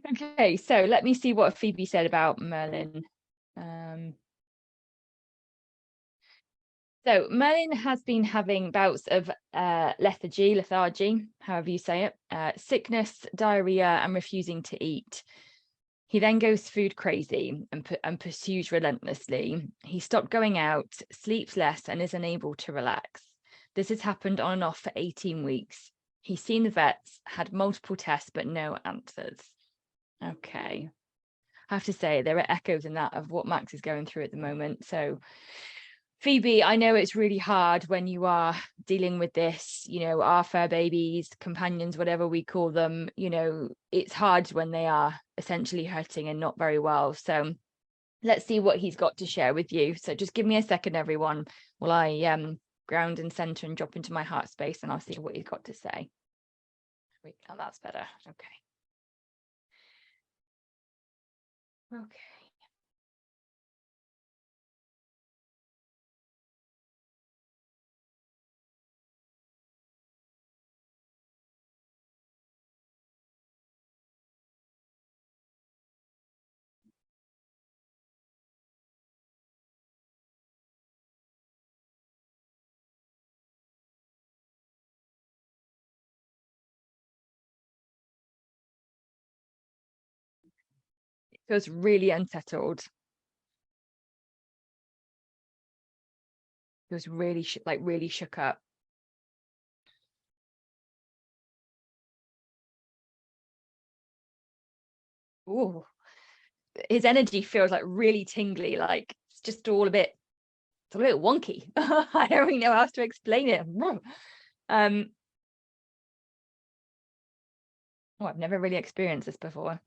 Okay, so let me see what Phoebe said about Merlin. So Merlin has been having bouts of lethargy, however you say it, sickness, diarrhea, and refusing to eat. He then goes food crazy and pursues relentlessly. He stopped going out, sleeps less, and is unable to relax. This has happened on and off for 18 weeks. He's seen the vets, had multiple tests, but no answers. Okay. I have to say, there are echoes in that of what Max is going through at the moment. So, Phoebe, I know it's really hard when you are dealing with this, our fur babies, companions, whatever we call them, it's hard when they are essentially hurting and not very well. So let's see what he's got to share with you. So just give me a second, everyone, while I ground and center and drop into my heart space, and I'll see what he's got to say. Oh, that's better. Okay. Okay. Feels really unsettled. Feels really really shook up. Oh, his energy feels like really tingly, like it's just all a bit wonky. I don't really know how else to explain it. I've never really experienced this before.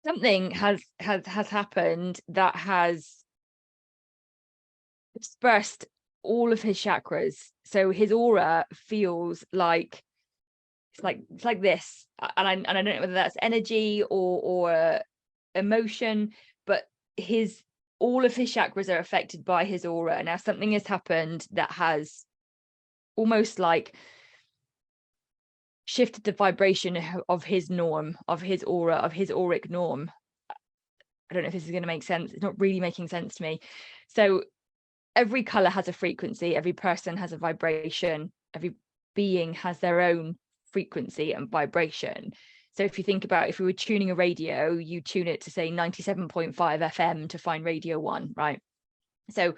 Something has happened that has dispersed all of his chakras. So his aura feels like it's like this, and I don't know whether that's energy or emotion, but all of his chakras are affected by his aura. Now something has happened that has almost like shifted the vibration of his norm, of his aura, of his auric norm. I don't know if this is going to make sense. It's not really making sense to me. So every color has a frequency, every person has a vibration, every being has their own frequency and vibration. So if you think about, if we were tuning a radio, you tune it to say 97.5 FM to find radio 1, right? So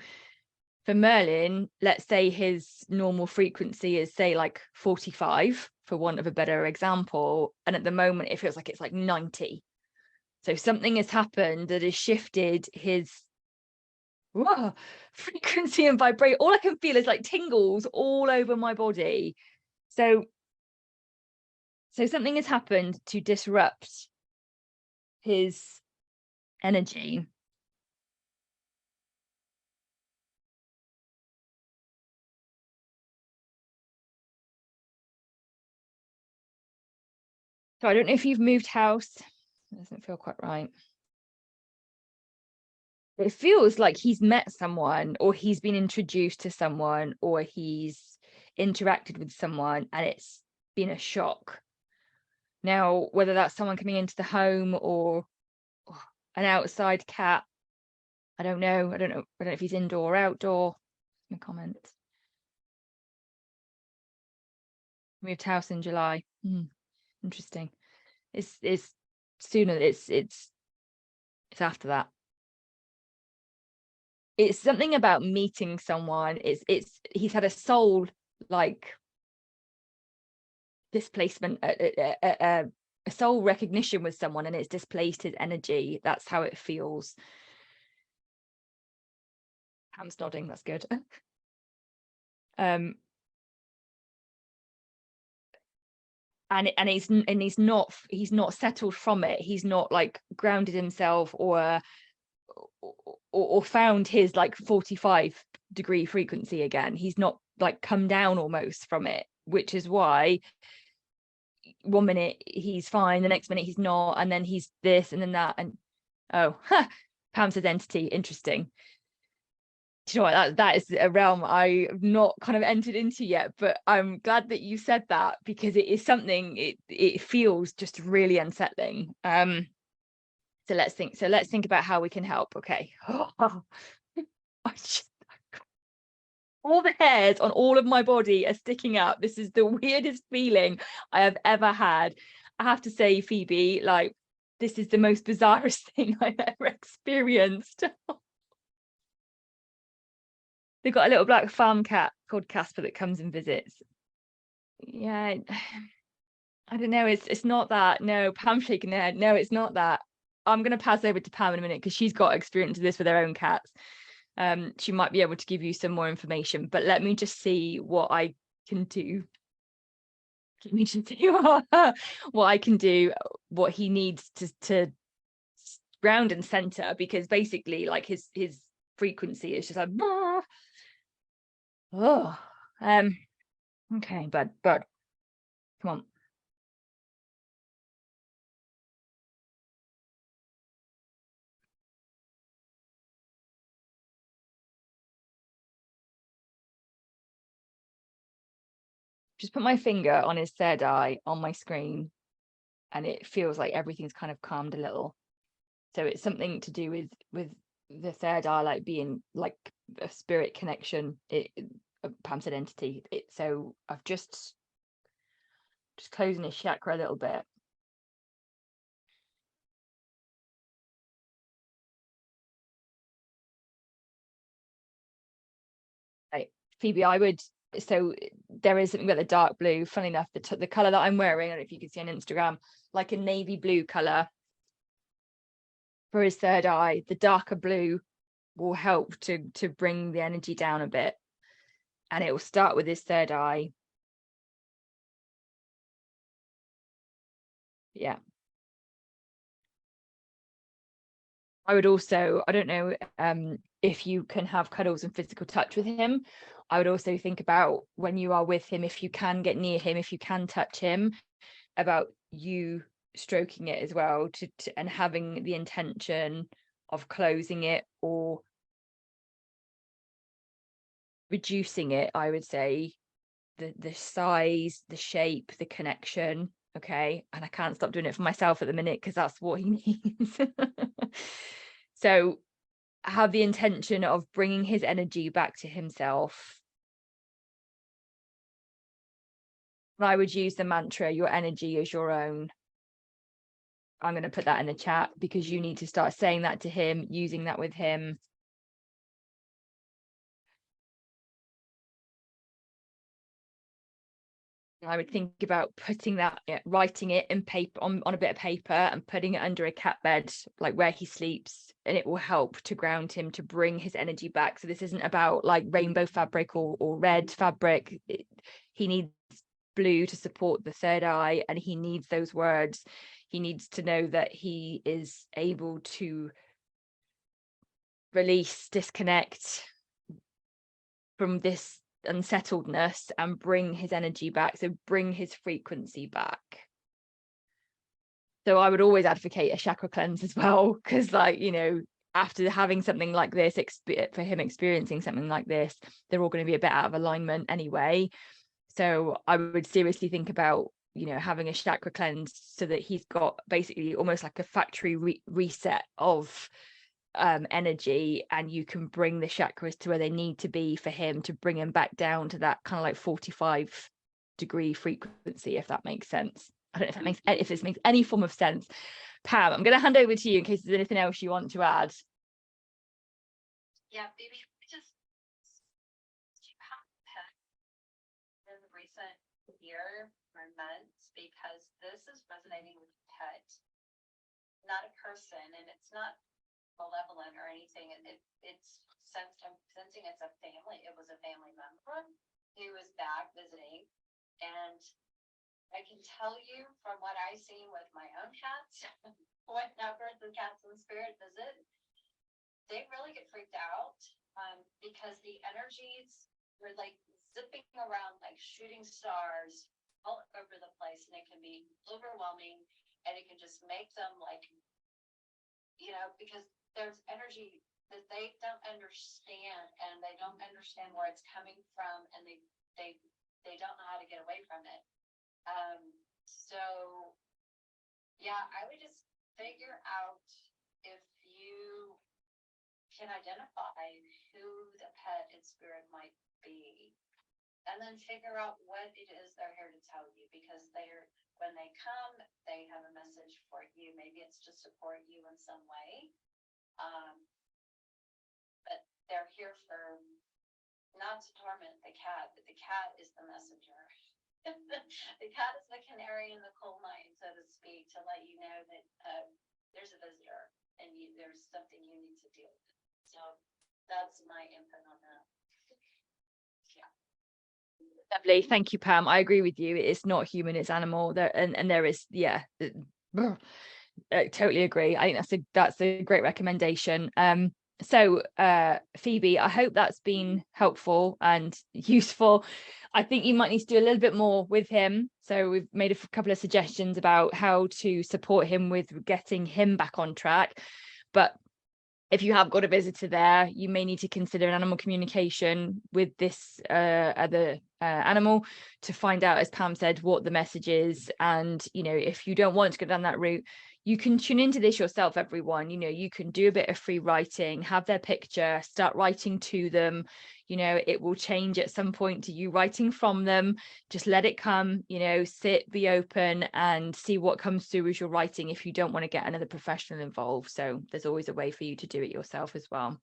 for Merlin, let's say his normal frequency is say like 45, for want of a better example, and at the moment it feels like it's like 90. So something has happened that has shifted his frequency and vibrate. All I can feel is like tingles all over my body. So something has happened to disrupt his energy. So I don't know if you've moved house. It doesn't feel quite right. It feels like he's met someone, or he's been introduced to someone, or he's interacted with someone, and it's been a shock. Now, whether that's someone coming into the home or an outside cat, I don't know. I don't know if he's indoor or outdoor. No comments. Moved house in July. Interesting. It's sooner. It's after that. It's something about meeting someone. He's had a soul like displacement, a soul recognition with someone, and it's displaced his energy. That's how it feels. Ham's nodding. That's good. And he's not settled from it. He's not like grounded himself or found his like 45-degree frequency again. He's not like come down almost from it, which is why one minute he's fine, the next minute he's not, and then he's this and then that, and Pam's identity. Interesting. Do you know what, that is a realm I've not kind of entered into yet, but I'm glad that you said that, because it is something, it feels just really unsettling. So let's think about how we can help. Okay. All the hairs on all of my body are sticking up. This is the weirdest feeling I have ever had. I have to say, Phoebe, like, this is the most bizarrest thing I've ever experienced. They've got a little black farm cat called Casper that comes and visits. Yeah, I don't know. It's not that. No, Pam's shaking her head. No, it's not that. I'm going to pass over to Pam in a minute because she's got experience of this with her own cats. She might be able to give you some more information, but let me just see what I can do. Let me just see what I can do, what he needs to ground and center, because basically, like, his frequency is just like, oh, okay, but come on. Just put my finger on his third eye on my screen, and it feels like everything's kind of calmed a little. So it's something to do with the third eye, like being like a spirit connection. Pam said entity. So I've just closing his chakra a little bit. Like, Phoebe, I would. So there is something about the dark blue. Funny enough, the color that I'm wearing, I don't know if you can see on Instagram, like a navy blue color for his third eye. The darker blue will help to bring the energy down a bit, and it will start with his third eye. Yeah. I would also, I don't know, if you can have cuddles and physical touch with him. I would also think about, when you are with him, if you can get near him, if you can touch him, about you stroking it as well, and having the intention of closing it or reducing it. I would say the size, the shape, the connection. Okay, and I can't stop doing it for myself at the minute because that's what he needs. So have the intention of bringing his energy back to himself. I would use the mantra, your energy is your own. I'm going to put that in the chat because you need to start saying that to him, using that with him. I would think about putting that, writing it in paper, on a bit of paper, and putting it under a cat bed, like where he sleeps, and it will help to ground him, to bring his energy back. So this isn't about like rainbow fabric or red fabric. He needs blue to support the third eye, and he needs those words. He needs to know that he is able to release, disconnect from this unsettledness and bring his energy back. So bring his frequency back. So I would always advocate a chakra cleanse as well, because, like, after having something like this, for him experiencing something like this, they're all going to be a bit out of alignment anyway. So I would seriously think about, having a chakra cleanse, so that he's got basically almost like a factory reset of energy, and you can bring the chakras to where they need to be for him to bring him back down to that kind of like 45-degree frequency, if that makes sense. I don't know if this makes any form of sense. Pam, I'm going to hand over to you in case there's anything else you want to add. Yeah, maybe just in recent year or months, because this is resonating with pet, not a person, and it's not malevolent or anything. And I'm sensing it's a family. It was a family member who was back visiting, and I can tell you from what I've seen with my own cats, whenever the cats in spirit visit, they really get freaked out, because the energies were like zipping around like shooting stars all over the place, and it can be overwhelming, and it can just make them like, because there's energy that they don't understand, and they don't understand where it's coming from, and they don't know how to get away from it. So yeah, I would just figure out if you can identify who the pet and spirit might be, and then figure out what it is they're here to tell you, because when they come, they have a message for you. Maybe it's to support you in some way. But they're here for, not to torment the cat, but the cat is the messenger. The cat is the canary in the coal mine, so to speak, to let you know that there's a visitor and there's something you need to deal with. So that's my input on that. Yeah. Lovely, thank you, Pam. I agree with you. It's not human, it's animal. There and there is, yeah. I totally agree. I think that's a great recommendation. So Phoebe, I hope that's been helpful and useful. I think you might need to do a little bit more with him. So we've made a couple of suggestions about how to support him with getting him back on track. But if you have got a visitor there, you may need to consider an animal communication with this other animal to find out, as Pam said, what the message is. And, you know, if you don't want to go down that route, you can tune into this yourself, everyone. You know, you can do a bit of free writing, have their picture, start writing to them. You know, it will change at some point to you writing from them. Just let it come, you know, sit, be open and see what comes through as you're writing if you don't want to get another professional involved. So there's always a way for you to do it yourself as well.